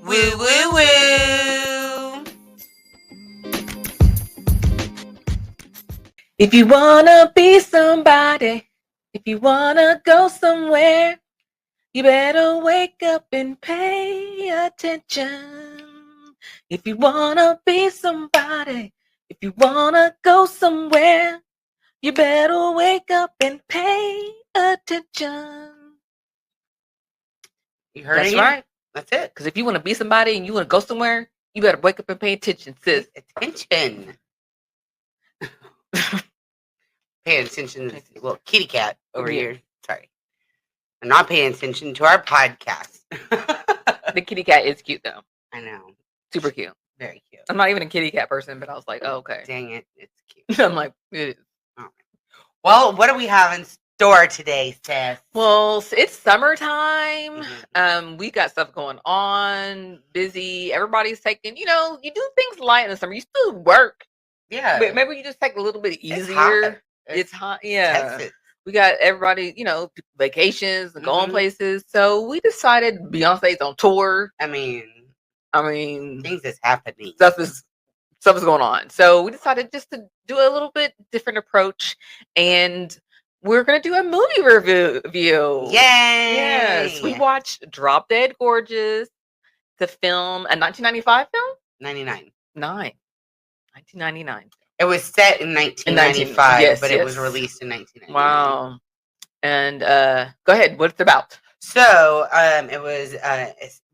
Woo, woo, woo. If you wanna be somebody, if you wanna go somewhere, you better wake up and pay attention. If you wanna be somebody, if you wanna go somewhere, you better wake up and pay attention. You heard That's it? right. That's it. Because if you want to be somebody and you want to go somewhere, you better wake up and pay attention, sis. Attention. Paying attention to this little kitty cat over here. Sorry. I'm not paying attention to our podcast. The kitty cat is cute, though. I know. Super cute. Very cute. I'm not even a kitty cat person, but I was like, oh, okay. Dang it. It's cute. I'm like, it is. All right. Well, what do we have in store today, sis? Well, it's summertime. We got stuff going on. Busy. Everybody's taking, you do things light in the summer. You still work. Yeah. But maybe you just take a little bit easier. It's hot. Yeah. Texas. We got everybody, vacations and going places. So we decided Beyonce's on tour. I mean, things is happening. Stuff is going on. So we decided just to do a little bit different approach, and we're gonna do a movie review. Yay! Yes, we watched Drop Dead Gorgeous, the film, a 1995 film. 1999. It was set in 1995, but it was released in 1999. Wow. And go ahead. What's it about? So it was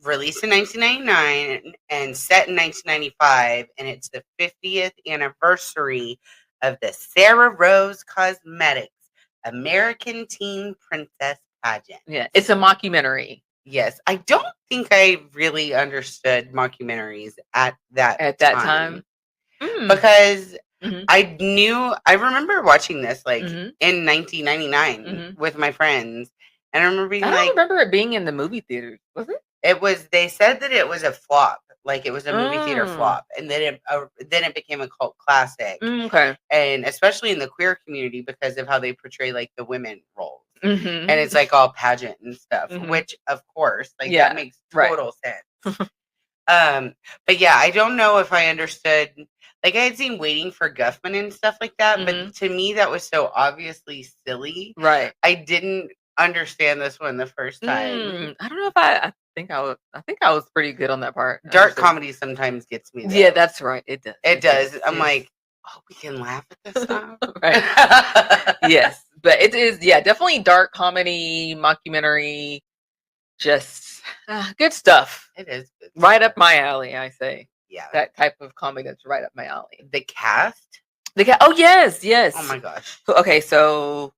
released in 1999 and set in 1995, and it's the 50th anniversary of the Sarah Rose Cosmetics American Teen Princess Pageant. Yeah, it's a mockumentary. Yes, I don't think I really understood mockumentaries at that time. Because I remember watching this in 1999 with my friends, and I remember being I don't remember it being in the movie theater. Was it? It was. They said that it was a flop, like it was a movie theater flop, and then it became a cult classic. Okay, and especially in the queer community because of how they portray like the women roles, and it's like all pageant and stuff, which of course that makes total sense. But yeah, I don't know if I understood. Like, I had seen Waiting for Guffman and stuff like that, but to me, that was so obviously silly. Right. I didn't understand this one the first time. I don't know if I think I was pretty good on that part. Dark comedy sometimes gets me, though. Yeah, that's right. It does. It does. I'm like, oh, we can laugh at this stuff? Right. Yes. But it is, definitely dark comedy, mockumentary, just good stuff. It is good stuff. Right up my alley, I say. Yeah. That type of comedy that's right up my alley. The cast? Oh, yes. Oh, my gosh. Okay, so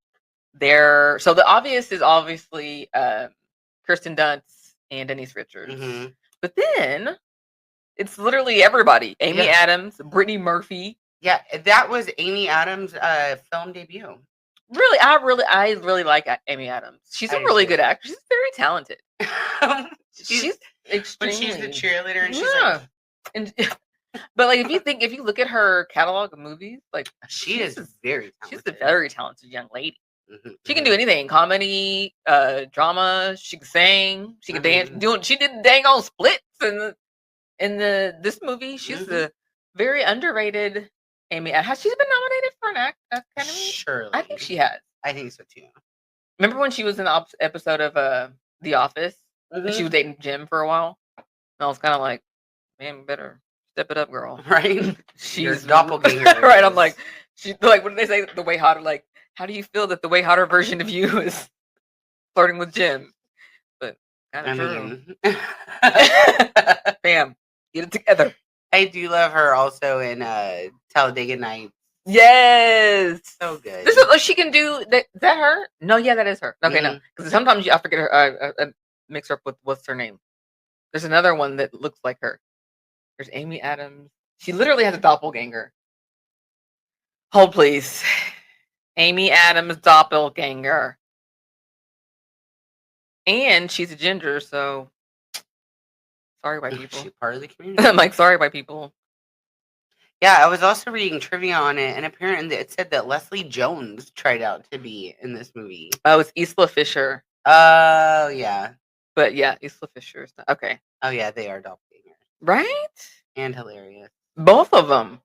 the obvious is obviously Kirsten Dunst and Denise Richards. But then it's literally everybody. Amy Adams, Brittany Murphy. Yeah, that was Amy Adams' film debut. Really, I really like Amy Adams. She's a really good actress. She's very talented. She's extremely. When she's the cheerleader and she's like, but like if you look at her catalog of movies, like she's very talented. She's a very talented young lady. She can do anything: comedy, drama. She can sing. She can dance. She did dang on splits in this movie. She's a very underrated Amy. Has she been nominated for an Academy? Surely, I think she has. I think so too. Remember when she was in the episode of The Office? And she was dating Jim for a while. And I was kind of like, man, better step it up, girl. Right? She's doppelganger. Right? I'm like, what do they say? The way hotter. Like, how do you feel that the way hotter version of you is flirting with Jim? But kind of true. Bam, get it together. I do love her also in Talladega Nights. Yes, so good. This is she can do. Is that her? No, yeah, that is her. Okay, no, because sometimes I forget her. I mix her up with what's her name. There's another one that looks like her. There's Amy Adams. She literally has a doppelganger. Hold, please. Amy Adams doppelganger. And she's a ginger, so sorry, white people. She's part of the community. I'm like, sorry, white people. Yeah, I was also reading trivia on it, and apparently it said that Leslie Jones tried out to be in this movie. Oh, it's Isla Fisher. Oh, yeah. But yeah, Isla Fisher. Okay. Oh yeah, they are doppelgangers. Right? And hilarious. Both of them.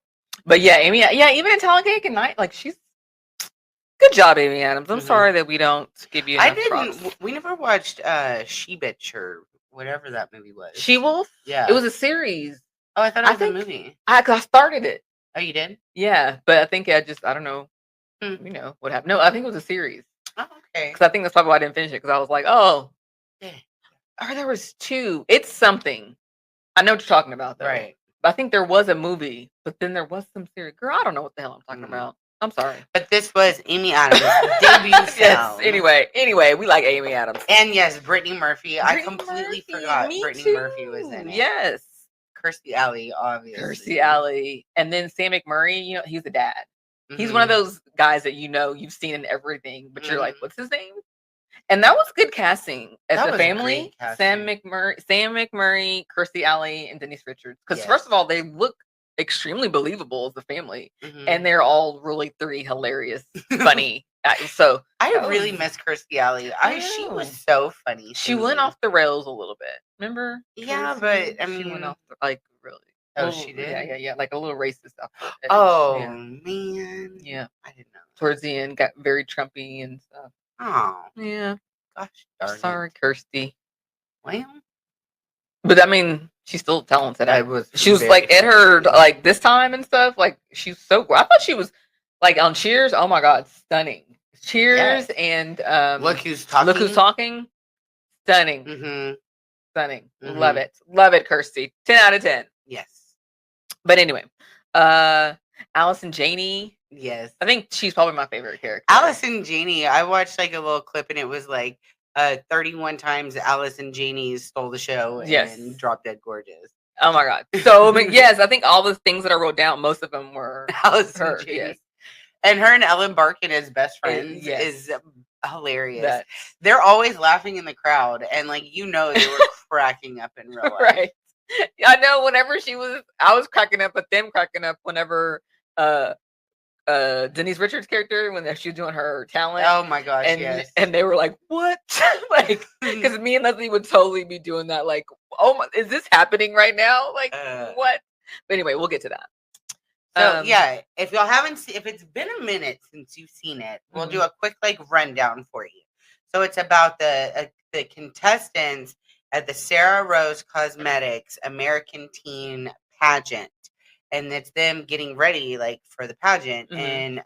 But yeah, Amy. Yeah, even in Talladega Night, like she's good job, Amy Adams. I'm sorry that we don't give you enough props. We never watched She Bitch or whatever that movie was. She Wolf. Yeah, it was a series. Oh, I thought it was a movie. I started it. Oh, you did? Yeah, but I think I don't know. You know what happened? No, I think it was a series. Oh, okay. Because I think that's probably why I didn't finish it. Because I was like, oh, there was 2. It's something. I know what you're talking about, though. Right. But I think there was a movie, but then there was some series. Girl, I don't know what the hell I'm talking about. I'm sorry. But this was Amy Adams' debut film. Yes. Anyway, we like Amy Adams. And yes, Brittany Murphy. I completely forgot Brittany Murphy was in it. Yes. Kirstie Alley, obviously. Kirstie Alley. And then Sam McMurray, you know, he's the dad. He's one of those guys that you've seen in everything, but you're like, what's his name? And that was good casting as a family. Sam McMurray, Kirstie Alley, and Denise Richards. Because first of all, they look extremely believable as a family, and they're all really 3 hilarious, funny. So I really miss Kirstie Alley. She was so funny. She went off the rails a little bit. Remember? Yeah, but I mean, she went off really. Oh, she did? Yeah. Like a little racist stuff. Oh, man. Yeah. I didn't know. Towards the end, got very Trumpy and stuff. Oh. Yeah. Gosh darn Sorry, Kirstie. Well. But, I mean, she's still talented. She was, like, at her, like, this time and stuff. Like, she's so... I thought she was, like, on Cheers. Oh, my God. Stunning. Cheers and... Look Who's Talking. Look Who's Talking. Stunning. Stunning. Love it. Love it, Kirstie. 10 out of 10. Yes. But anyway, Allison Janney. Yes. I think she's probably my favorite character. Allison Janney. I watched like a little clip and it was like 31 times Allison Janney stole the show and Drop Dead Gorgeous. Oh my God. So yes, I think all the things that I wrote down, most of them were Allison Janney. Yes. And her and Ellen Barkin as best friends is hilarious. They're always laughing in the crowd and like they were cracking up in real life. Right. I know whenever I was cracking up, but them cracking up whenever Denise Richards' character, when she was doing her talent. Oh my gosh, yes. And they were like, what? Like, because me and Leslie would totally be doing that. Like, oh my, is this happening right now? Like, what? But anyway, we'll get to that. So yeah, if y'all haven't seen, if it's been a minute since you've seen it, we'll do a quick like rundown for you. So it's about the contestants at the Sarah Rose Cosmetics American Teen Pageant, and it's them getting ready like for the pageant in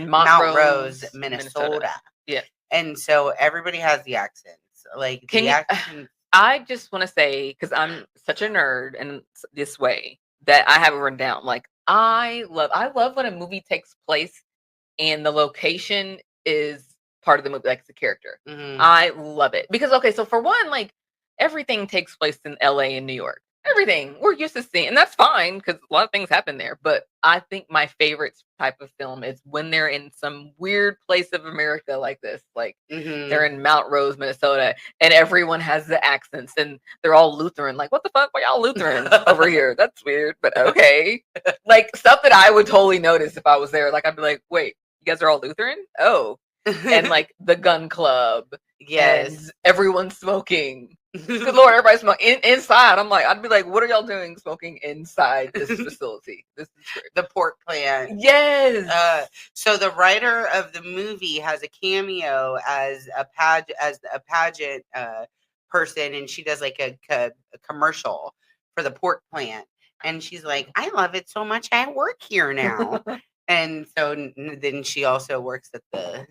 Mount Rose, Minnesota. Yeah, and so everybody has the accents. Like I just want to say, because I'm such a nerd in this way that I have it written down. Like I love when a movie takes place and the location is part of the movie, like it's a character. I love it because so for one, like everything takes place in LA and New York. Everything we're used to seeing, and that's fine because a lot of things happen there. But I think my favorite type of film is when they're in some weird place of America like this. Like they're in Mount Rose, Minnesota, and everyone has the accents, and they're all Lutheran. Like, what the fuck? Why y'all Lutheran over here? That's weird, but okay. Like stuff that I would totally notice if I was there. Like I'd be like, wait, you guys are all Lutheran? Oh, and like the gun club. Yes, and everyone's smoking. Good Lord, everybody's smoking inside. I'd be like, what are y'all doing smoking inside this facility? This is weird. The pork plant. Yes. So the writer of the movie has a cameo as a pageant person, and she does like a commercial for the pork plant, and she's like, I love it so much, I work here now. And so then she also works at the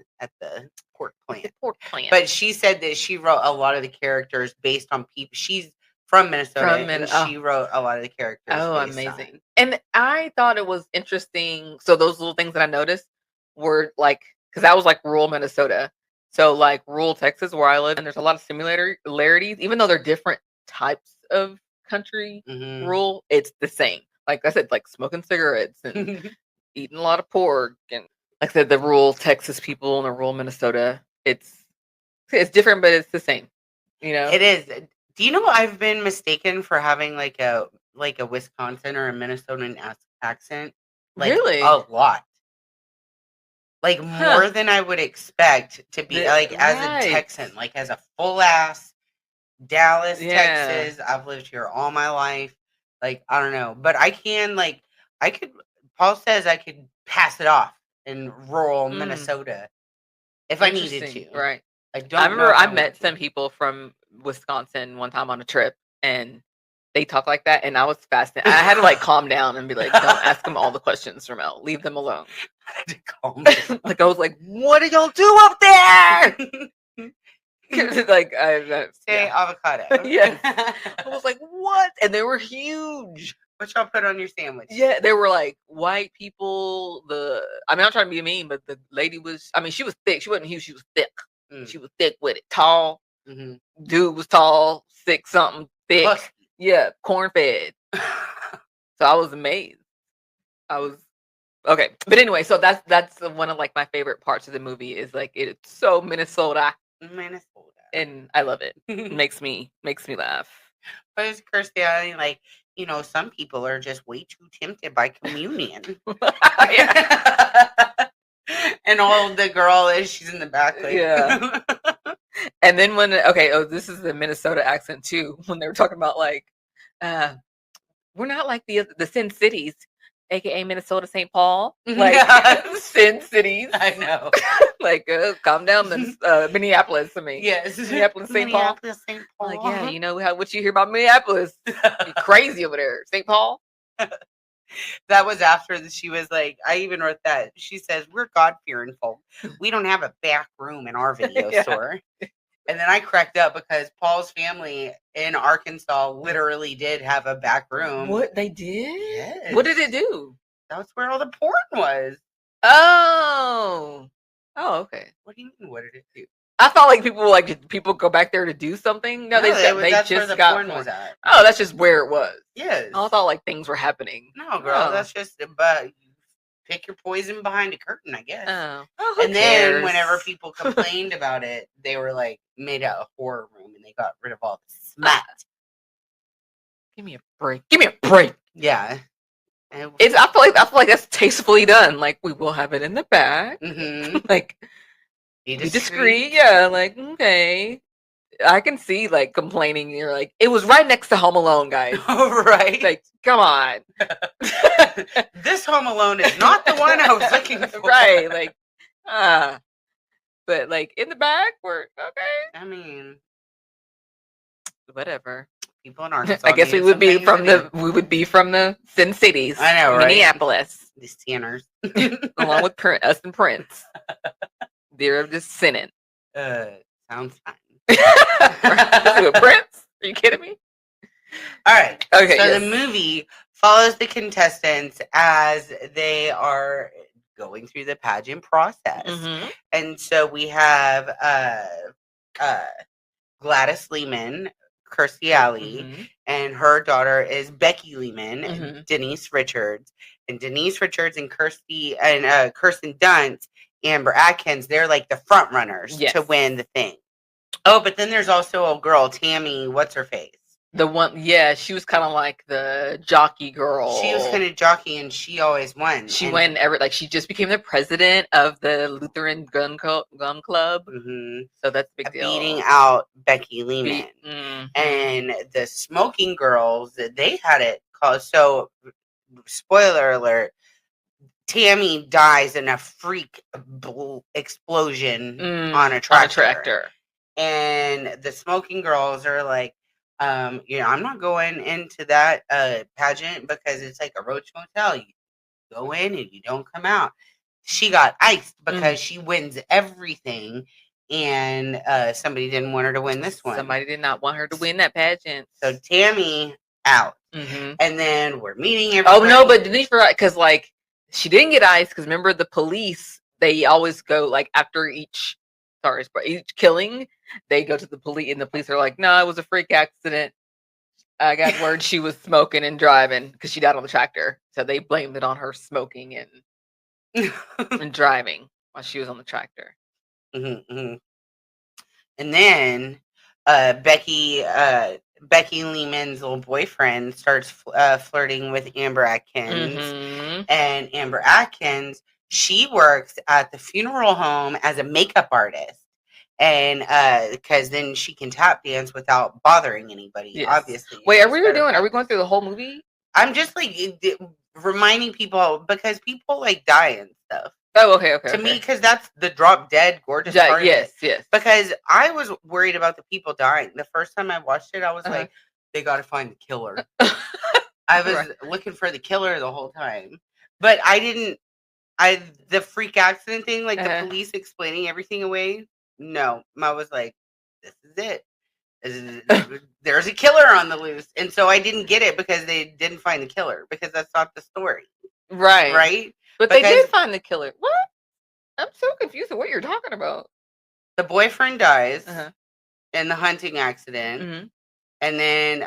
pork plant. But she said that she wrote a lot of the characters based on people. She's from Minnesota, and she wrote a lot of the characters. Oh, amazing! And I thought it was interesting. So those little things that I noticed were like, because that was like rural Minnesota. So like rural Texas, where I live, and there's a lot of similarities, even though they're different types of country. Rural, it's the same. Like I said, like smoking cigarettes and eating a lot of pork, and like I said, the rural Texas people and the rural Minnesota, it's different, but it's the same. It is. Do you know I've been mistaken for having like a Wisconsin or a Minnesotan accent? Like, really, a lot. Like more than I would expect to be like as a Texan, like as a full ass Dallas, Texas. I've lived here all my life. Like, I don't know. But I can, like, Paul says I could pass it off in rural Minnesota if I needed to. Right. I remember I met some people from Wisconsin one time on a trip, and they talk like that, and I was fascinated. I had to like calm down and be like, "Don't ask them all the questions, Ramelle. Leave them alone." I had to calm down. Like I was like, "What do y'all do up there?" Like I say avocado. Yes. I was like, "What?" And they were huge. What y'all put on your sandwich? Yeah, they were like white people. I'm not trying to be mean, but the lady was. I mean, she was thick. She wasn't huge. She was thick. She was thick with it. Tall. Dude was tall, 6-something, thick. Plus. Yeah, corn fed. So I was amazed. I was okay, but anyway, so that's one of like my favorite parts of the movie is like it's so Minnesota, and I love it. It makes me laugh. But it's Kirstie Alley, like, you know, some people are just way too tempted by communion. And all the girl is, she's in the back. Like, yeah. And then this is the Minnesota accent too. When they were talking about like, we're not like the Sin Cities, aka Minnesota, St. Paul, like Sin Cities. I know. Like, calm down, Minneapolis. I mean, yes, Minneapolis, St. Paul. Like, yeah, you know what you hear about Minneapolis? You're crazy over there, St. Paul. That was after she was like, I even wrote that. She says, we're God-fearing folk. We don't have a back room in our video store. And then I cracked up because Paul's family in Arkansas literally did have a back room. What, they did? Yes. What did it do? That's where all the porn was. Oh, okay. What do you mean, what did it do? I thought like people go back there to do something. No, that's just where the porn was at. Oh, that's just where it was. Yes. I thought like things were happening. No, girl, that's just pick your poison behind a curtain, I guess. Oh, and then whenever people complained about it, they were like made a horror room and they got rid of all the smut. Give me a break. Give me a break. Yeah. I feel like that's tastefully done. Like we will have it in the back. Like be discreet. Yeah. Like okay. I can see like complaining. You're like, it was right next to Home Alone, guys. Right. Like, come on. This Home Alone is not the one I was looking for. Right. Like, but like in the back, we're okay. I mean, whatever. People in Arkansas. I guess we would be from the Sin Cities. I know, right? Minneapolis. The sinners. Along with us and Prince. They're just sinning. Sounds fine. Prince? Are you kidding me? All right. Okay. So the movie follows the contestants as they are going through the pageant process. And so we have Gladys Lehman, Kirstie Alley, and her daughter is Becky Lehman, Denise Richards. And Denise Richards and Kirsten Dunst, Amber Atkins, they're like the front runners to win the thing. Oh, but then there's also a girl, Tammy, what's her face? The one, yeah, she was kind of like the jockey girl. She was kind of jockey, and she always won. She won she just became the president of the Lutheran Gun Club. So that's a big deal. Beating out Becky Lehman. And the smoking girls, they had it called, so, spoiler alert, Tammy dies in a freak explosion on a tractor. And the smoking girls are like, I'm not going into that pageant because it's like a Roach Motel. You go in and you don't come out. She got iced because she wins everything, and somebody didn't want her to win this one. Somebody did not want her to win that pageant. So Tammy out. And then we're meeting everybody. Oh, no, but Denise forgot because, like, she didn't get iced because remember the police, they always go, like, after each killing, they go to the police, and the police are like, no, it was a freak accident. I got word she was smoking and driving because she died on the tractor. So they blamed it on her smoking and driving while she was on the tractor. And then Becky Lehman's little boyfriend starts flirting with Amber Atkins. And Amber Atkins, she works at the funeral home as a makeup artist. And because then she can tap dance without bothering anybody, obviously. Wait, are we going through the whole movie? I'm just like reminding people because people like die and stuff. Oh, okay. To me, because that's the drop dead gorgeous part of it. Yes. Because I was worried about the people dying. The first time I watched it, I was like, they got to find the killer. I was looking for the killer the whole time. But I didn't, the freak accident thing, like the police explaining everything away, no. I was like, this is it. There's a killer on the loose. And so I didn't get it because they didn't find the killer because that's not the story. Right? But they did find the killer. What? I'm so confused with what you're talking about. The boyfriend dies in the hunting accident. And then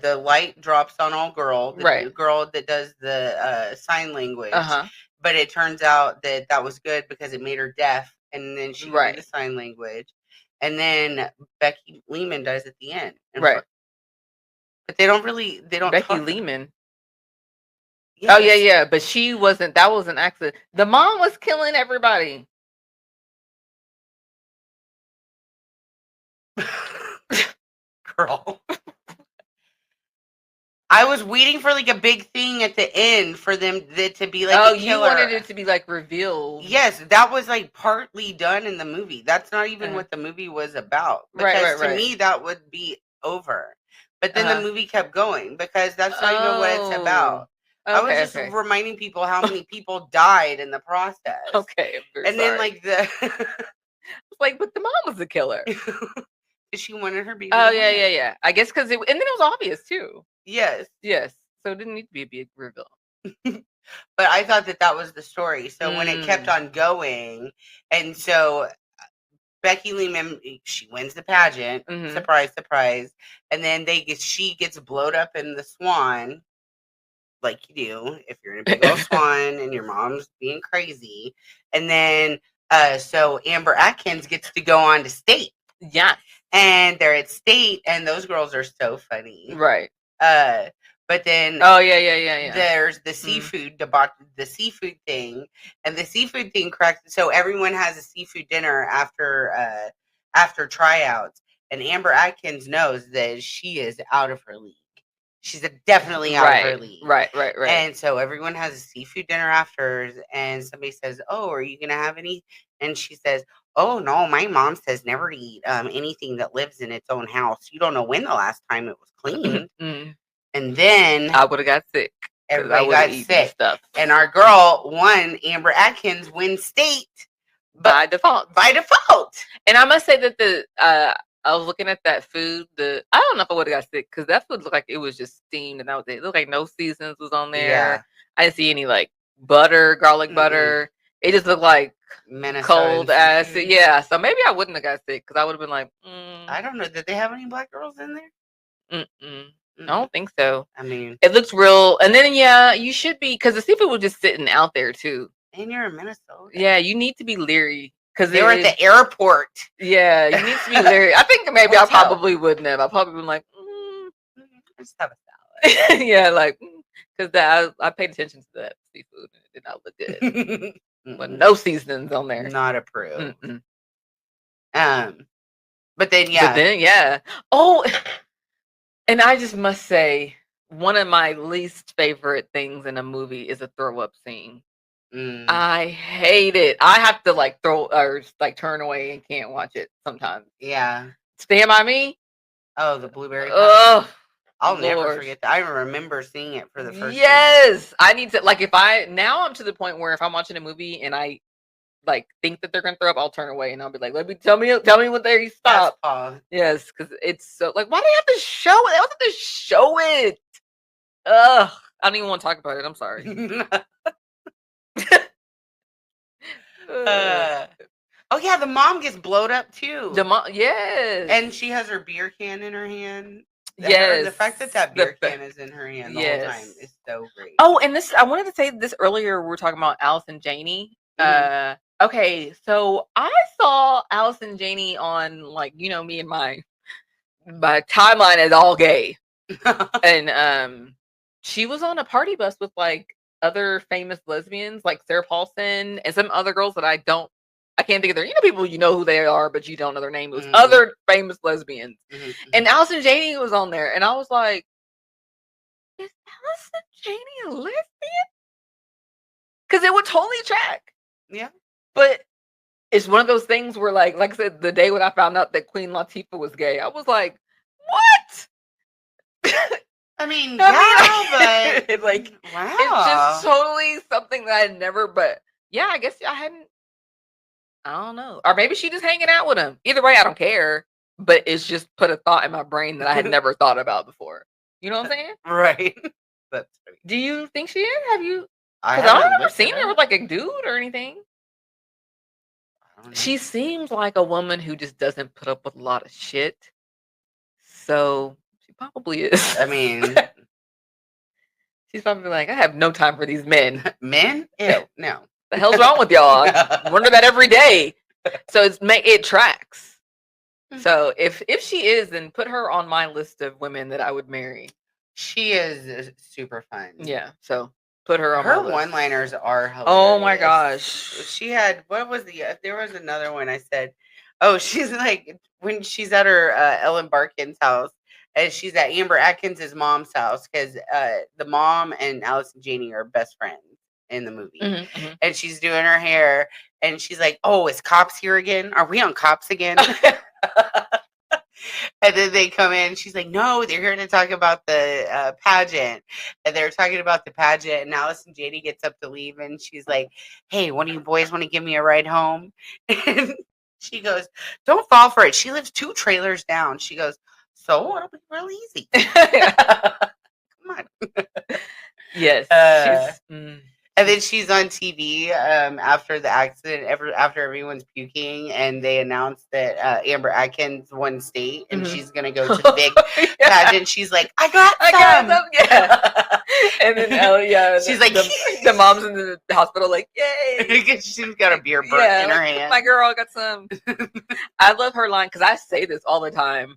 the light drops on all girl. The girl that does the sign language. But it turns out that was good because it made her deaf. And then she did the sign language. And then Becky Lehman dies at the end. But they don't Becky Lehman. Yes. Oh, yeah. But she wasn't. That was an accident. The mom was killing everybody. Girl. I was waiting for like a big thing at the end for them to be like a killer. You wanted it to be like revealed. Yes, that was like partly done in the movie. That's not even what the movie was about. Because to me, that would be over. But then the movie kept going because that's not even what it's about. I was just reminding people how many people died in the process. Okay. And then like it's like, but the mom was the killer. She wanted her baby. Oh, yeah. I guess because and then it was obvious too. Yes. So it didn't need to be a big reveal. But I thought that was the story. So when it kept on going, and so Becky Lehman, she wins the pageant. Surprise, surprise. And then she gets blowed up in the Swan, like you do if you're in a big old Swan and your mom's being crazy. And then so Amber Atkins gets to go on to state. Yeah. And they're at state, and those girls are so funny. Right. But then there's the seafood the seafood thing, and the seafood thing cracks. So everyone has a seafood dinner after tryouts, and Amber Atkins knows that she is out of her league. She's definitely out of her league. Right. And so everyone has a seafood dinner after, and somebody says, "Oh, are you gonna have any?" And she says, "Oh no, my mom says never to eat anything that lives in its own house. You don't know when the last time it was cleaned." And then I would have got sick. Everybody got sick. Stuff. And our girl won. Amber Atkins wins state by default. And I must say that I was looking at that food. I don't know if I would have got sick because that food looked like it was just steamed, and that was it. It looked like no seasons was on there. Yeah. I didn't see any like garlic butter. It just looked like cold ass. Yeah, so maybe I wouldn't have got sick because I would have been like, I don't know. Did they have any black girls in there? I don't think so. I mean, it looks real. And then you should be because the seafood was just sitting out there too. And you're in Minnesota. Yeah, you need to be leery because they were at the airport. Yeah, you need to be leery. I think maybe I probably wouldn't have. I probably been like, just have a salad. Yeah, like because I paid attention to that seafood and it did not look good. But no seasonings on there. Not approved. But then Oh, and I just must say, one of my least favorite things in a movie is a throw up scene. I hate it. I have to like throw or like turn away and can't watch it sometimes. Yeah. Stand By Me. Oh, the blueberry. I'll never forget that. I remember seeing it for the first time. Yes. I need to now I'm to the point where if I'm watching a movie and I like think that they're gonna throw up, I'll turn away and I'll be like, tell me when they stop. Yes, because it's so like, why do they have to show it? They don't have to show it. Ugh, I don't even want to talk about it. I'm sorry. Oh yeah, the mom gets blowed up too. The mom, yes, and she has her beer can in her hand. Yes, the fact that beer can is in her hand the whole time is so great. Oh, and I wanted to say this earlier. We were talking about Allison Janney. Okay, so I saw Allison Janney on me and my timeline is all gay, and she was on a party bus with like other famous lesbians like Sarah Paulson and some other girls that I don't I can't think of their, people who they are, but you don't know their name. It was other famous lesbians. And Allison Janney was on there. And I was like, is Allison Janney a lesbian? Because it would totally track. Yeah. But it's one of those things where, like I said, the day when I found out that Queen Latifah was gay, I was like, what? But like, wow. It's just totally something that I never, but yeah, I guess I don't know. Or maybe she just hanging out with him. Either way, I don't care. But it's just put a thought in my brain that I had never thought about before. You know what I'm saying? Right. That's funny. Do you think she is? Have you? Because I've never seen her with like a dude or anything. She seems like a woman who just doesn't put up with a lot of shit. So she probably is. I mean, she's probably like, I have no time for these men. Men? Ew, no. The hell's wrong with y'all? I wonder that every day. So it tracks. So if she is, then put her on my list of women that I would marry. She is super fun. Yeah. So put her on her my list. one-liners are hilarious. Oh my gosh. She had, what was there was another one I said, oh, she's like, when she's at her Ellen Barkin's house, and she's at Amber Atkins' mom's house, because the mom and Allison Janney are best friends in the movie. And she's doing her hair, and she's like, oh, is Cops here again? Are we on Cops again? And then they come in, she's like, no, they're here to talk about the pageant. And they're talking about the pageant, and Allison Janney gets up to leave, and she's like, hey, one of you boys want to give me a ride home? And she goes, don't fall for it. She lives 2 trailers down. She goes, so it'll be real easy. Come on. Yes. And then she's on TV after the accident, after everyone's puking, and they announced that Amber Atkins won state, and she's going to go to the big pageant. She's like, I got some. Yeah. And then, she's like, the mom's in the hospital, like, yay. She's got a beer burnt in her hand. My girl got some. I love her line, because I say this all the time.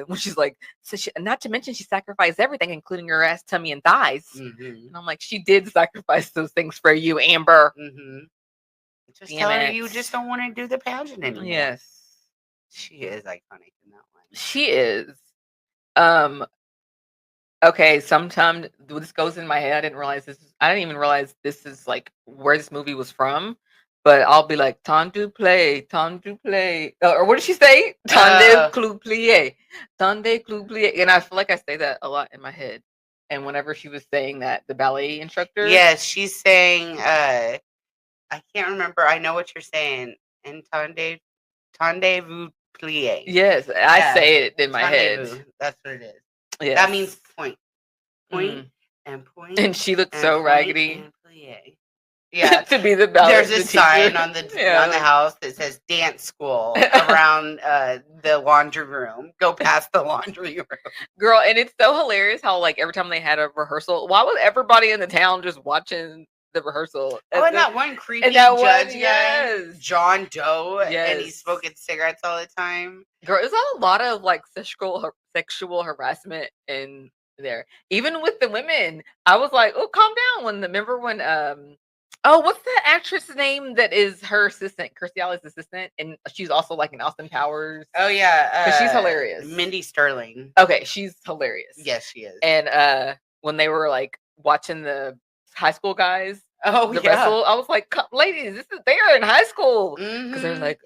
When she's like, not to mention she sacrificed everything, including her ass, tummy, and thighs. And I'm like, she did sacrifice those things for you, Amber. Just tell her you just don't want to do the pageant anymore. Yes. She is iconic in that one. She is. Okay, sometimes this goes in my head. I didn't even realize this is like where this movie was from. But I'll be like, temps de play. Or what did she say? Temps de clou plié. Temps de clou plié. And I feel like I say that a lot in my head. And whenever she was saying that, the ballet instructor. Yes, she's saying, I can't remember. I know what you're saying. And temps de vous plié. Yes, I say it in my head. That's what it is. Yes. That means point. Point and point. And she looked so raggedy. Yeah, to be the ballet. There's a sign on the house that says dance school around the laundry room. Go past the laundry room, girl. And it's so hilarious how like every time they had a rehearsal, why was everybody in the town just watching the rehearsal? And that one creepy judge guy, John Doe, and he's smoking cigarettes all the time. Girl, there's a lot of like sexual harassment in there. Even with the women, I was like, oh, calm down. Remember when what's the actress name that is her assistant, Kirstie Alley's assistant, and she's also like in Austin Powers? Oh yeah, she's hilarious. Mindy Sterling. Okay, she's hilarious. Yes, she is. And when they were like watching the high school guys, wrestle, I was like, ladies, they are in high school, because they're like,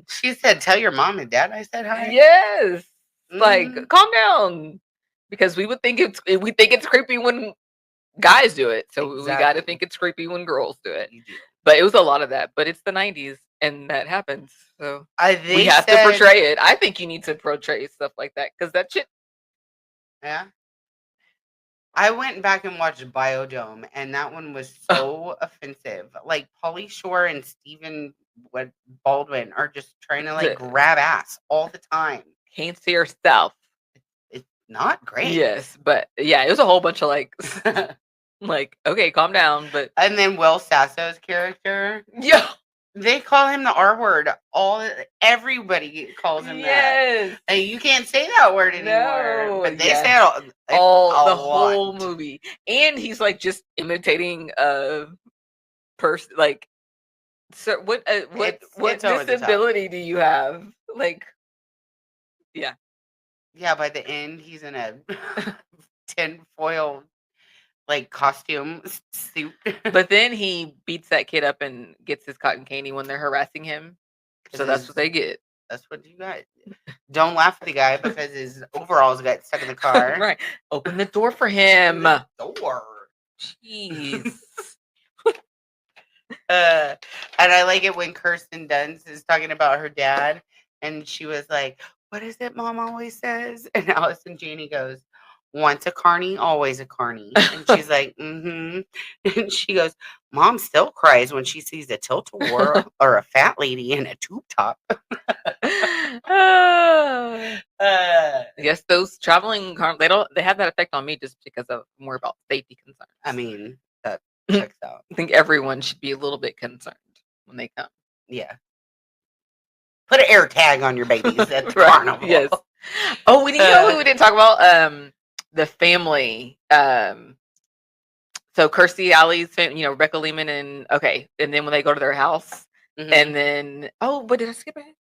She said, "Tell your mom and dad I said hi." Yes, like calm down, because we think it's creepy when guys do it, so we got to think it's creepy when girls do it. But it was a lot of that. But it's the 90s, and that happens. So we have to portray it. I think you need to portray stuff like that, because that shit. Yeah. I went back and watched Biodome, and that one was so offensive. Like Pauly Shore and Stephen Baldwin are just trying to like grab ass all the time. Can't see herself. It's not great. Yes, but yeah, it was a whole bunch of like. Like, okay, calm down, but and then Will Sasso's character, they call him the R word. Everybody calls him that. And you can't say that word anymore. But they say it the whole movie, and he's like just imitating a person, like So what disability do you have? Like, yeah. Yeah, by the end, he's in a tinfoil like costume suit. But then he beats that kid up and gets his cotton candy when they're harassing him. So that's what they get. That's what you got. Don't laugh at the guy because his overalls got stuck in the car. Right. Open the door for him. Door. Jeez. And I like it when Kirsten Dunst is talking about her dad, and she was like, "What is it Mom always says?" And Allison Janney goes, "Once a carny, always a carny." And she's like, "Mm-hmm." And she goes, "Mom still cries when she sees a tilt-a-whirl or a fat lady in a tube top." Yes, those traveling they have that effect on me just because of more about safety concerns. I mean, that checks out. I think everyone should be a little bit concerned when they come. Yeah. Put an air tag on your babies at the carnival. Yes. Oh, you know who we didn't talk about? The family. So Kirstie Alley's family, Rebecca Lehman and then when they go to their house, and then but did I skip it?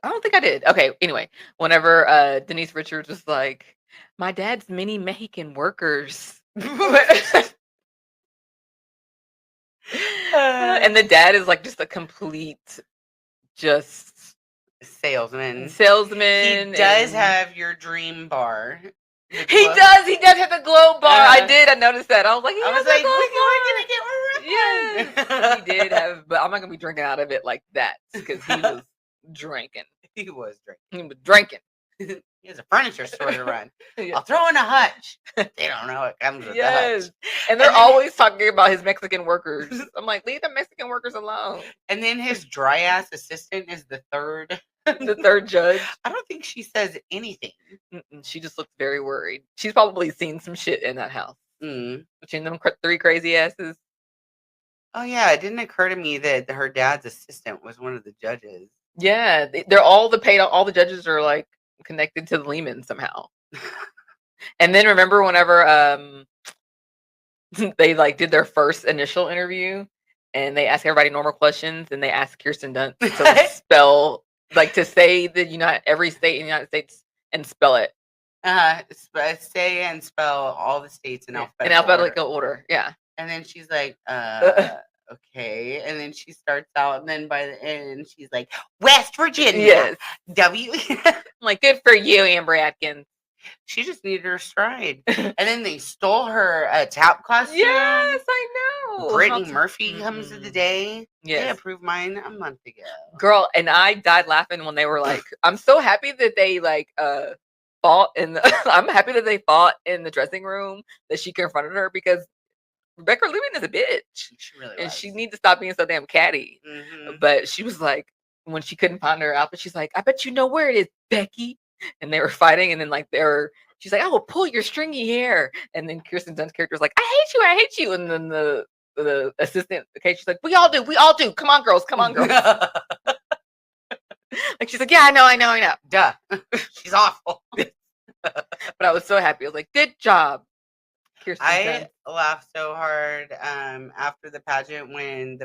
I don't think I did. Okay, anyway, whenever Denise Richards was like, "My dad's many Mexican workers." And the dad is like just a complete salesman. He does have your dream bar. He does have the glow bar. I noticed that. I was like, we're gonna get one. Yes, he did have, but I'm not gonna be drinking out of it like that because he was drinking. He was drinking. He has a furniture store to run. I'll throw in a hutch. They don't know it comes with the hutch. And they're always talking about his Mexican workers. I'm like, leave the Mexican workers alone. And then his dry ass assistant is the third. The third judge. I don't think she says anything. She just looks very worried. She's probably seen some shit in that house. Between them three crazy asses. Oh yeah, it didn't occur to me that her dad's assistant was one of the judges. Yeah, they're all the judges are like connected to the Lehman somehow. And then remember whenever they like did their first initial interview and they asked everybody normal questions and they asked Kirsten Dunst to spell to say every state in the United States and spell it. Say and spell all the states in alphabetical order. Yeah. And then she's like, okay. And then she starts out, and then by the end, she's like, West Virginia. Yes. W. I'm like, good for you, Amber Atkins. She just needed her stride. And then they stole her tap costume. Yes, I know. Brittany Murphy comes to the day. Yes. They approved mine a month ago. Girl, and I died laughing when they were like, I'm so happy that they fought I'm happy that they fought in the dressing room, that she confronted her because Rebecca Lehman is a bitch. She really and she needs to stop being so damn catty. But she was like, when she couldn't find her outfit, she's like, I bet you know where it is, Becky. And they were fighting, and then she's like, I will pull your stringy hair. And then Kirsten Dunst's character was like, I hate you. And then the assistant, she's like, we all do. Come on, girls. She's like, yeah, I know. Duh. She's awful. But I was so happy. I was like, good job, Kirsten Dunst. I laughed so hard after the pageant when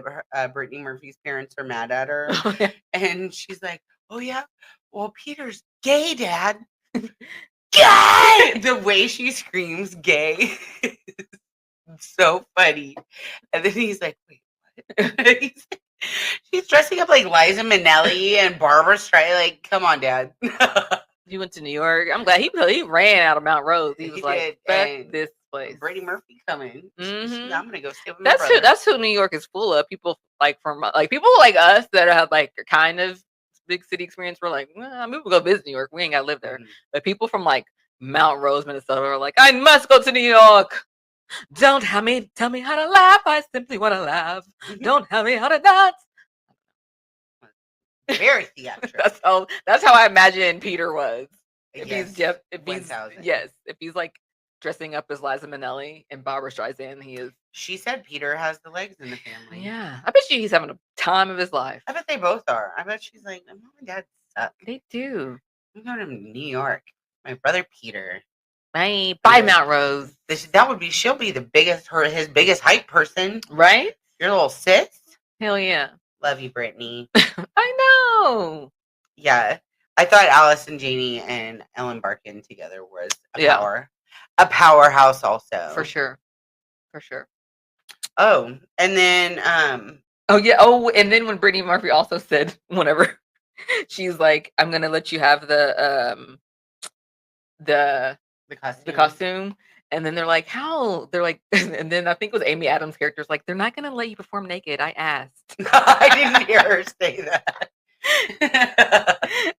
Brittany Murphy's parents are mad at her. Oh, yeah. And she's like, oh, yeah? Well, Peter's gay, Dad. Gay! The way she screams gay is so funny. And then he's like, wait, what? She's dressing up like Liza Minnelli and Barbara Streisand. Like, come on, Dad. He went to New York. I'm glad he ran out of Mount Rose. He was like, fuck this place. Brittany Murphy coming. I'm gonna go stay with my brother. brother. That's who New York is full of. People people like us that have kind of big city experience. We're like, well, we'll go visit New York. We ain't gotta live there. But people from Mount Rose, Minnesota are like, I must go to New York. Don't tell me how to laugh. I simply want to laugh. Don't tell me how to dance. Very theatrical. That's how I imagine Peter was. If he's dressing up as Liza Minnelli and Barbara Streisand, he is. She said Peter has the legs in the family. Yeah, I bet he's having a time of his life. I bet they both are. I bet she's like, Mom and Dad suck. They do. I'm going to New York. My brother Peter. Bye, Mount Rose. She'll be his biggest hype person. Right? Your little sis. Hell yeah. Love you, Brittany. I know. Yeah. I thought Allison Janney and Ellen Barkin together was a powerhouse also. For sure. Oh, and then oh yeah. Oh, and then when Brittany Murphy also said whenever she's like, I'm gonna let you have the costume. And then they're like, how? They're like, and then I think it was Amy Adams' character's like, they're not gonna let you perform naked. I asked. I didn't hear her say that.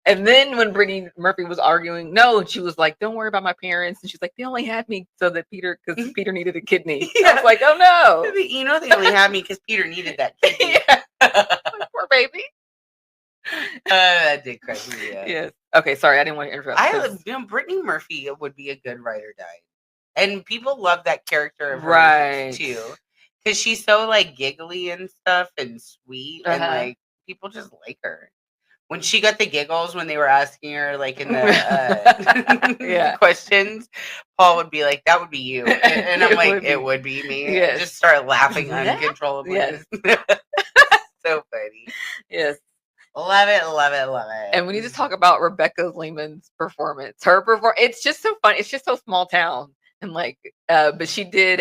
And then when Brittany Murphy was arguing, no, and she was like, don't worry about my parents. And she's like, they only had me so that Peter needed a kidney. Yeah. I was like, oh no. You know, they only had me because Peter needed that kidney. Poor baby. That did crack me up. Yes. Okay, sorry, I didn't want to interrupt. Brittany Murphy would be a good writer, and people love that character of hers right too, because she's so like giggly and stuff and sweet, and like people just like her. When she got the giggles when they were asking her like in the questions, Paul would be like, "That would be you," and I'm like, "It would be me." Yes. Just start laughing uncontrollably. Yes. So funny. Yes. Love it. And we need to talk about Rebecca Lehman's performance. It's just so fun. It's just so small town. And like, but she did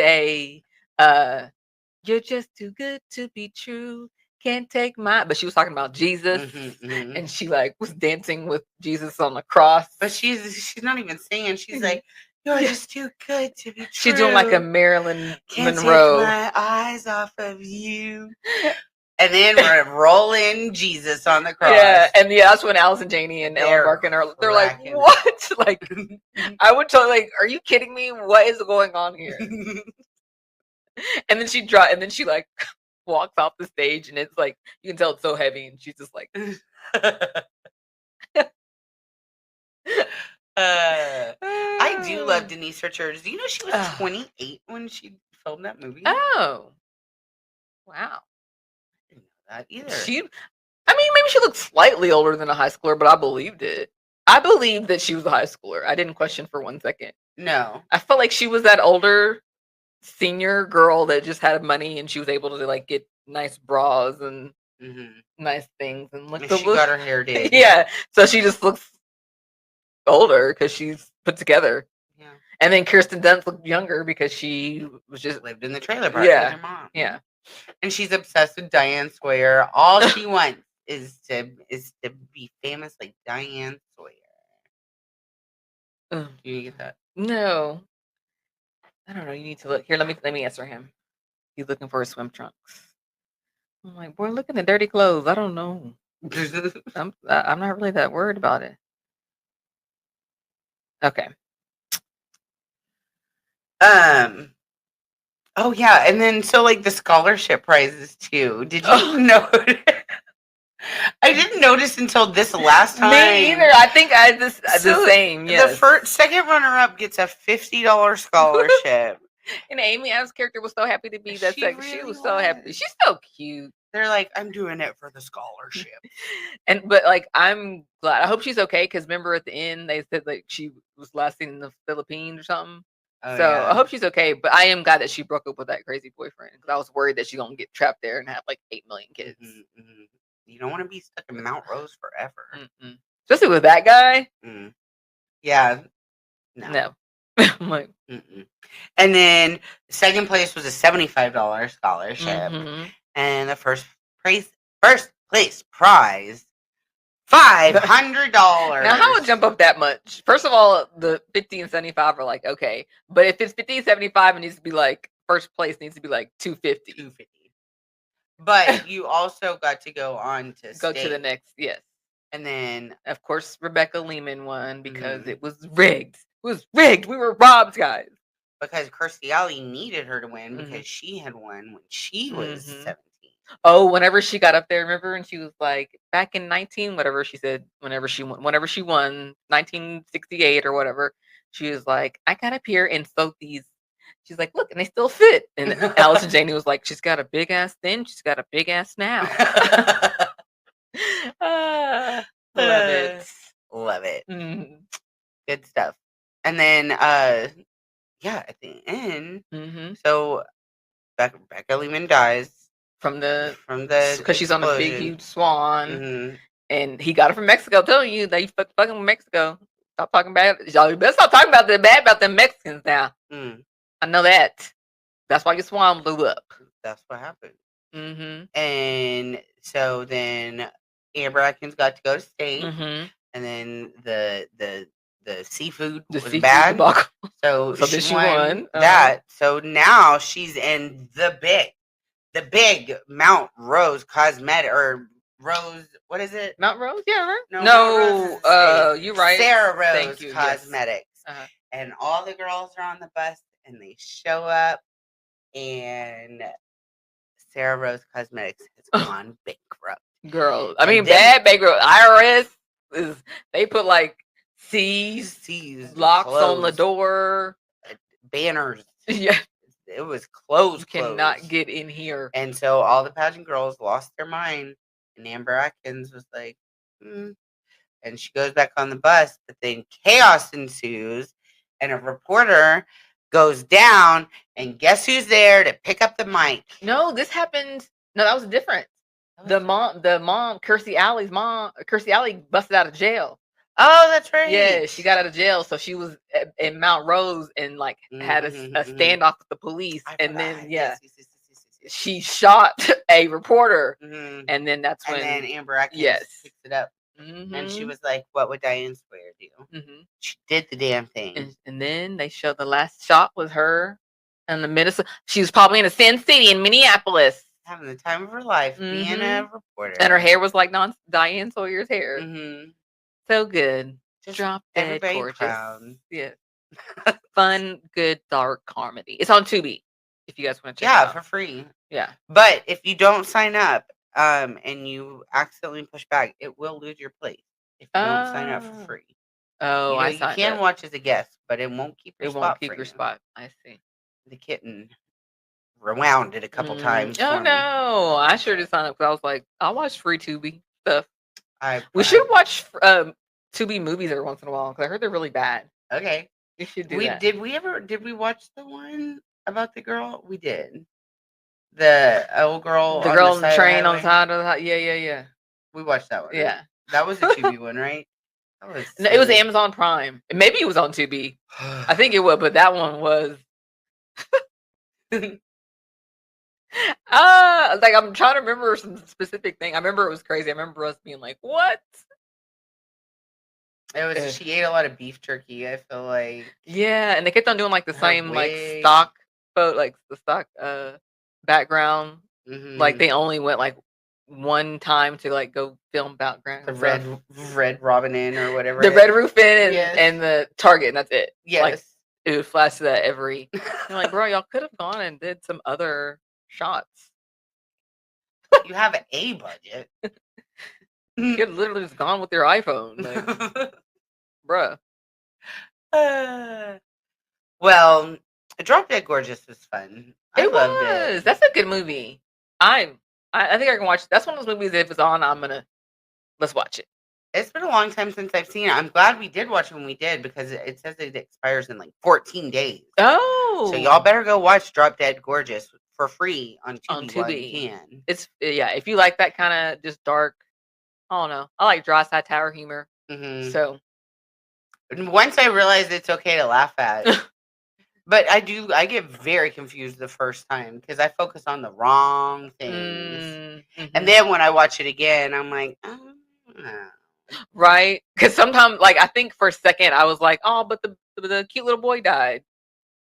you're just too good to be true. Can't take my, but she was talking about Jesus, and she like was dancing with Jesus on the cross. But she's not even singing. She's like, you're just too good to be true. She's doing like a Marilyn Can't Monroe. Take my eyes off of you. And then we're rolling Jesus on the cross. Yeah, and that's when Allison Janney and Ellen Barkin they're like, what? Like, I would tell like, are you kidding me? What is going on here? And then she like walks off the stage, and it's like you can tell it's so heavy, and she's just like. I do love Denise Richards. Do you know she was 28 when she filmed that movie? Oh, wow. That either. Maybe she looked slightly older than a high schooler, but I believed it. I believed that she was a high schooler. I didn't question for 1 second. No. I felt like she was that older senior girl that just had money, and she was able to like get nice bras and nice things, and she got her hair did. Yeah, so she just looks older because she's put together. Yeah. And then Kirsten Dunst looked younger because she was just lived in the trailer park with her mom. Yeah. And she's obsessed with Diane Sawyer. All she wants is to be famous like Diane Sawyer. Do you get that? No. I don't know. You need to look here. Let me answer him. He's looking for his swim trunks. I'm like, boy, look at the dirty clothes. I don't know. I'm not really that worried about it. Okay. Oh yeah, and then so like the scholarship prizes too. Did you know? I didn't notice until this last time. Me either. I think the same. Yes. The second runner-up gets a $50 scholarship. And Amy Adams' character was so happy to be that second. She was so happy. She's so cute. They're like, I'm doing it for the scholarship. But like, I'm glad. I hope she's okay, because remember at the end they said like she was last seen in the Philippines or something. Oh, so yeah. I hope she's okay. But I am glad that she broke up with that crazy boyfriend, because I was worried that she's gonna get trapped there and have like 8 million kids. You don't want to be stuck in Mount Rose forever. Especially with that guy. Yeah. No. I'm like, And then second place was a $75 scholarship, and the first place prize $500. Now, how would jump up that much? First of all, the 50 and 75 are like okay, but if it's 50 and 75, it needs to be like first place needs to be like 250. But you also got to go on to go to the next, yes. And then, of course, Rebecca Lehman won because it was rigged. It was rigged. We were robbed, guys. Because Kirstie Alley needed her to win because she had won when she was 17. Oh, whenever she got up there, remember? And she was like, back in 19, whatever she said, whenever she won, 1968 or whatever, she was like, I got up here and sewed these. She's like, look, and they still fit. And Allison Janney was like, she's got a big ass then, she's got a big ass now. Love it. Love it. Good stuff. And then, at the end, so Becca Lehman dies. from the because she's on a big huge swan, and he got her from Mexico. I'm telling you, they fucking with Mexico. Stop talking about it. Y'all better stop talking about the bad about the Mexicans now. I know that. That's why your swan blew up. That's what happened. And so then Amber Atkins got to go to state, and then the seafood was bad. So she won that. So now she's in the big Mount Rose Cosmetic or Rose. What is it? Mount Rose? Yeah, right? No, you're right. Sarah Rose Cosmetics. Yes. And all the girls are on the bus, and they show up, and Sarah Rose Cosmetics has gone bankrupt. Girl, I mean, bad bankrupt. IRS they put like C's, locks on the door, banners. Yeah. It was closed. You cannot get in here. And so all the pageant girls lost their mind. And Amber Atkins was like, And she goes back on the bus. But then chaos ensues. And a reporter goes down. And guess who's there to pick up the mic? No, this happened. No, that was different. The mom, Kirstie Alley busted out of jail. Oh, that's right. Yeah, she got out of jail, so she was in Mount Rose and like had a standoff with the police, and then she shot a reporter, and then that's when Amber Atkins picked it up, and she was like, "What would Diane Sawyer do?" She did the damn thing, and then they showed the last shot was her in the Minnesota. She was probably in a Sin City in Minneapolis. Having the time of her life, being a reporter. And her hair was like Diane Sawyer's hair. So good. Just drop dead gorgeous. Proud. Yeah. Fun, good, dark comedy. It's on Tubi, if you guys want to check it out. Yeah, for free. Yeah. But if you don't sign up and you accidentally push back, it will lose your place if you don't sign up for free. Oh, you can watch as a guest, but it won't keep your spot. It won't keep your spot. I see. The kitten rewound it a couple times. Oh no, I sure did sign up because I was like, I'll watch free Tubi stuff. We should watch Tubi movies every once in a while because I heard they're really bad. Okay, we should do that. Did we watch the one about the girl? We did. The old girl. The girl on the train on the side of the yeah. We watched that one. Yeah, right? That was the Tubi one, right? No, it was Amazon Prime. Maybe it was on Tubi. I think it was, but that one was. Like I'm trying to remember some specific thing. I remember it was crazy. I remember us being like, "What?" It was. She ate a lot of beef jerky. I feel like. Yeah, and they kept on doing like the same like stock photo, like the stock background. Like they only went like one time to like go film background. The red Robin Inn or whatever. The Red Roof Inn and the Target, and that's it. Yes. Like, it would flash to that every. I'm like, bro, y'all could have gone and did some other shots. You have a budget. You could have literally just gone with your iPhone, like, bruh. Well, Drop Dead Gorgeous was fun. I loved it. That's a good movie. I think I can watch. That's one of those movies. If it's on, let's watch it. It's been a long time since I've seen it. I'm glad we did watch it when we did because it says it expires in like 14 days. Oh, so y'all better go watch Drop Dead Gorgeous for free on Tubi. While you can. It's if you like that kind of just dark. I don't know. I like dry satire humor. So once I realized it's okay to laugh at, but I get very confused the first time because I focus on the wrong things, and then when I watch it again, I'm like, oh. Right, because sometimes, like, I think for a second I was like, "Oh, but the cute little boy died."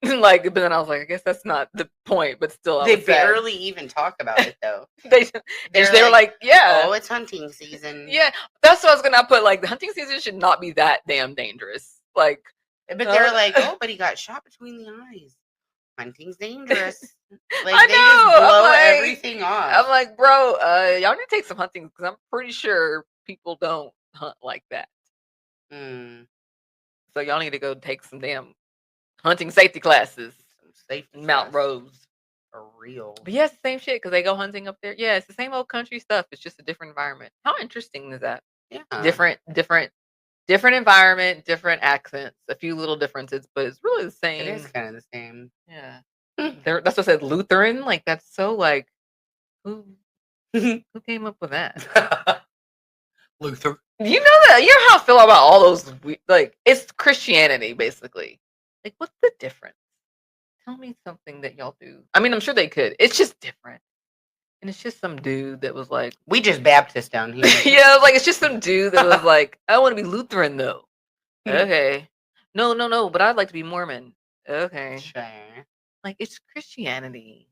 Like, but then I was like, "I guess that's not the point." But still, they barely even talk about it though. they were like, "Yeah, oh, it's hunting season." Yeah, that's what I was gonna put. Like, the hunting season should not be that damn dangerous. Like, but they're like, "Oh, but he got shot between the eyes. Hunting's dangerous." Like, I they just blow everything off. I'm like, bro, y'all need to take some hunting because I'm pretty sure people don't hunt like that. So y'all need to go take some damn hunting safety classes. Mount Rose. For real. But yeah, it's the same shit because they go hunting up there. Yeah, it's the same old country stuff. It's just a different environment. How interesting is that? Yeah. Different environment, different accents, a few little differences, but it's really the same. It is kind of the same. Yeah. That's what I said, Lutheran. Like, that's so like, Who came up with that? Luther. You know that? You know how I feel about all those, like, it's Christianity, basically. Like, what's the difference? Tell me something that y'all do. I mean, I'm sure they could. It's just different. And it's just some dude that was like... We just Baptist down here. Yeah, like, it's just some dude that was like, I want to be Lutheran, though. Okay. No, but I'd like to be Mormon. Okay. Sure. Like, it's Christianity.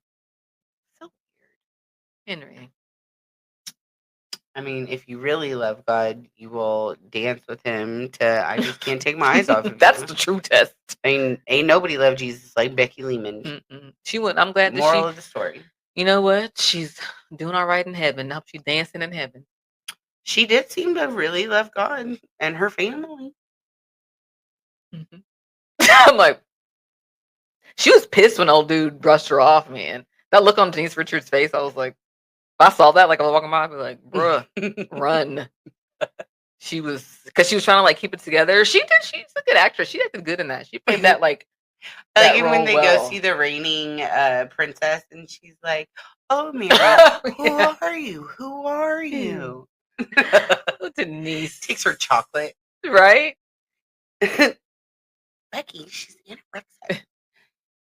So weird. Henry. I mean, if you really love God, you will dance with him to I just can't take my eyes off of That's you. the true test. I mean, ain't nobody loved Jesus like Becky Lehman. She went. I'm glad that Moral of the story. You know what? She's doing all right in heaven. I hope she's dancing in heaven. She did seem to really love God and her family. I'm like, she was pissed when old dude brushed her off, man. That look on Denise Richards' face, I was like, if I saw that, like I was walking by, I'd be like, bruh, run. She was, because she was trying to like keep it together. She's a good actress. She acted good in that. She played that like when they go see the reigning princess, and she's like, "Oh, Mary, who are you? Who are you?" Denise takes her chocolate, right? Becky, she's anorexic.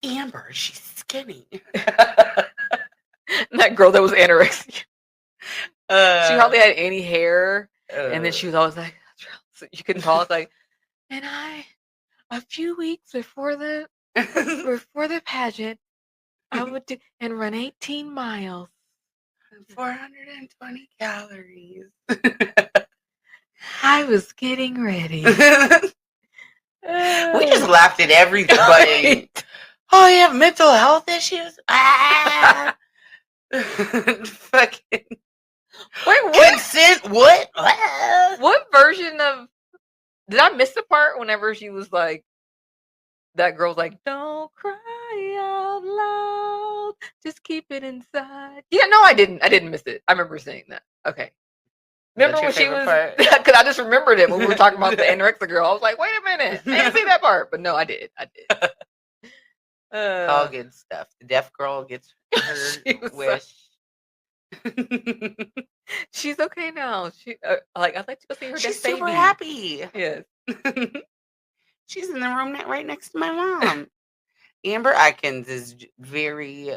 Amber, she's skinny. That girl that was anorexic. She hardly had any hair, and then she was always like, you couldn't talk, like, and a few weeks before the pageant, I would do and run 18 miles, 420 calories. I was getting ready. We just laughed at everything. Right? Oh, you have mental health issues? Fucking. Wait, what? Consent? What? What version of... Did I miss the part whenever she was like... That girl's like, don't cry out loud. Just keep it inside. Yeah, no, I didn't. I didn't miss it. I remember saying that. Okay. Remember when she was... Because I just remembered it when we were talking about the anorexic girl. I was like, wait a minute. I didn't see that part. But no, I did. It's all good stuff. The deaf girl gets her wish. She's okay now. I'd like to go see her. She's super happy. Yes. She's in the room right next to my mom. Amber Atkins is very,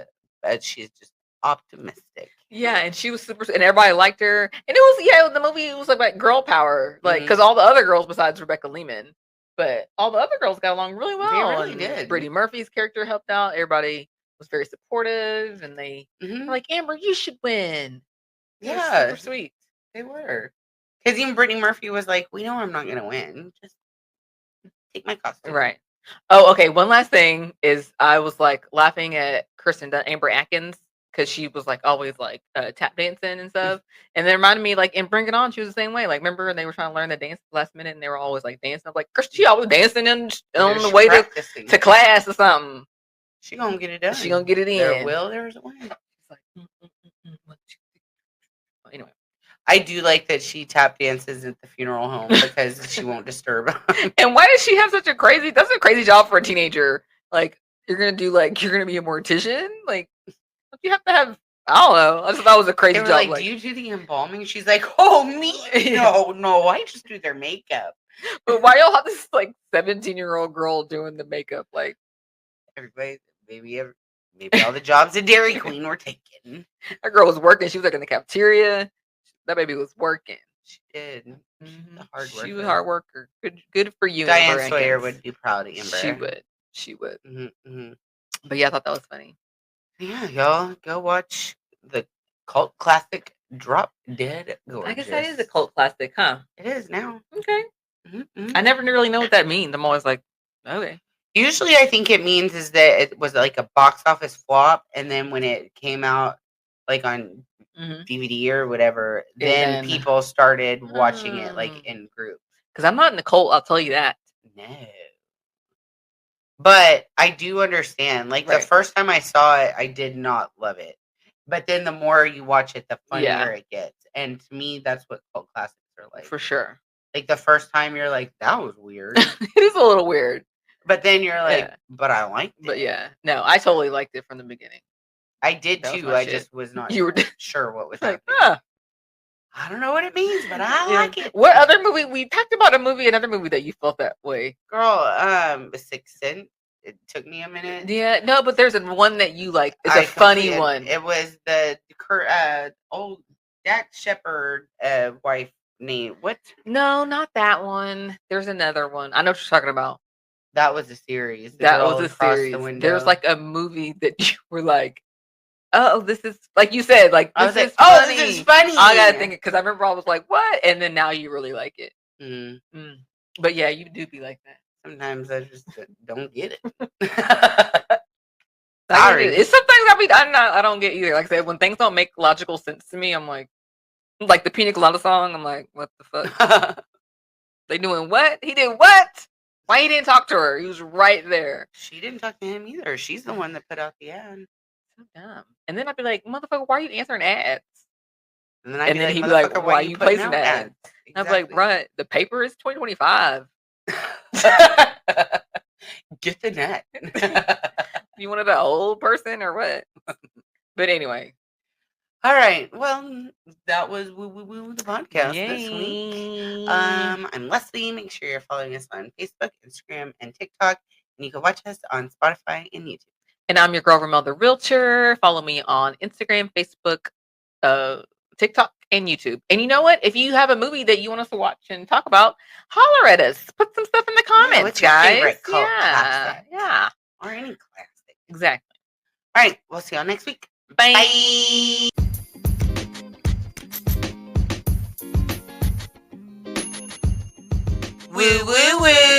she's just optimistic. Yeah, and she was super, and everybody liked her. And it was, the movie, it was like girl power, like, because all the other girls besides Rebecca Lehman, but all the other girls got along really well. They really did. Brittany Murphy's character helped out. Everybody was very supportive, and they were like, Amber, you should win. Yeah, super sweet. They were. Because even Brittany Murphy was like, we know I'm not going to win. Just take my costume. Right. Oh, okay. One last thing is I was like laughing at Kirsten Dunst, Amber Atkins, because she was like always like tap dancing and stuff. And it reminded me, like, in Bring It On, she was the same way. Like, remember they were trying to learn the dance last minute, and they were always like dancing. I'm like, Kirsten, she always dancing on the way to class or something. She gonna get it done. She gonna get it in. There will, there's a way. It's like, anyway. I do like that she tap dances at the funeral home because she won't disturb them. And why does she have that's a crazy job for a teenager? Like, you're gonna be a mortician? Like, you have to have, I don't know. I just thought it was a crazy job. Like, do you do the embalming? She's like, oh, me? No, I just do their makeup. But why y'all have this like 17-year-old girl doing the makeup? Like, everybody, maybe all the jobs at Dairy Queen were taken. That girl was working. She was like in the cafeteria. That baby was working. She did. She was a hard worker. Good for you. Diane Sawyer would be proud of Amber. She would. Mm-hmm. But yeah, I thought that was funny. Yeah, y'all go watch the cult classic Drop Dead Gorgeous. I guess that is a cult classic, huh? It is now. Okay. I never really know what that means. I'm always like, okay. Usually, I think it means is that it was like a box office flop, and then when it came out, like on DVD or whatever, then people started watching it like in groups. Because I'm not in the cult, I'll tell you that. No. But I do understand. Like, the first time I saw it, I did not love it. But then the more you watch it, the funnier it gets. And to me, that's what cult classics are like. For sure. Like, the first time you're like, that was weird. It is a little weird. But then you're like, but I liked it. But yeah. No, I totally liked it from the beginning. I did too. I just was not sure what was happening. I don't know what it means, but I like it. What other movie? We talked about another movie that you felt that way. Girl, Sixth Sense. It took me a minute. Yeah, no, but there's one that you like. It's a funny one. It was the old Jack Shepherd wife name. What? No, not that one. There's another one. I know what you're talking about. That was a series. That was a series. There's like a movie that you were like, oh, this is like you said, like I was like, oh, this is funny. I gotta think it because I remember I was like, what? And then now you really like it. But yeah, you do be like that. Sometimes I just don't get it. Sorry. It's something I don't get either. Like I said, when things don't make logical sense to me, I'm like the Pina Colada song. I'm like, what the fuck? They doing what? He did what? Why he didn't talk to her? He was right there. She didn't talk to him either. She's the one that put out the ad. So dumb. And then I'd be like, motherfucker, why are you answering ads? And then he'd be like, why are you placing ads? Exactly. I'd be like, bruh, the paper is 2025. Get the net. You wanted an old person or what? But anyway. All right. Well, that was the podcast this week. I'm Leslie. Make sure you're following us on Facebook, Instagram, and TikTok. And you can watch us on Spotify and YouTube. And I'm your girl, Ramelle the Realtor. Follow me on Instagram, Facebook, TikTok, and YouTube. And you know what? If you have a movie that you want us to watch and talk about, holler at us. Put some stuff in the comments, what's guys. Your favorite cult classic? Yeah. Or any classic. Exactly. All right. We'll see y'all next week. Bye. Bye. Woo, woo, woo.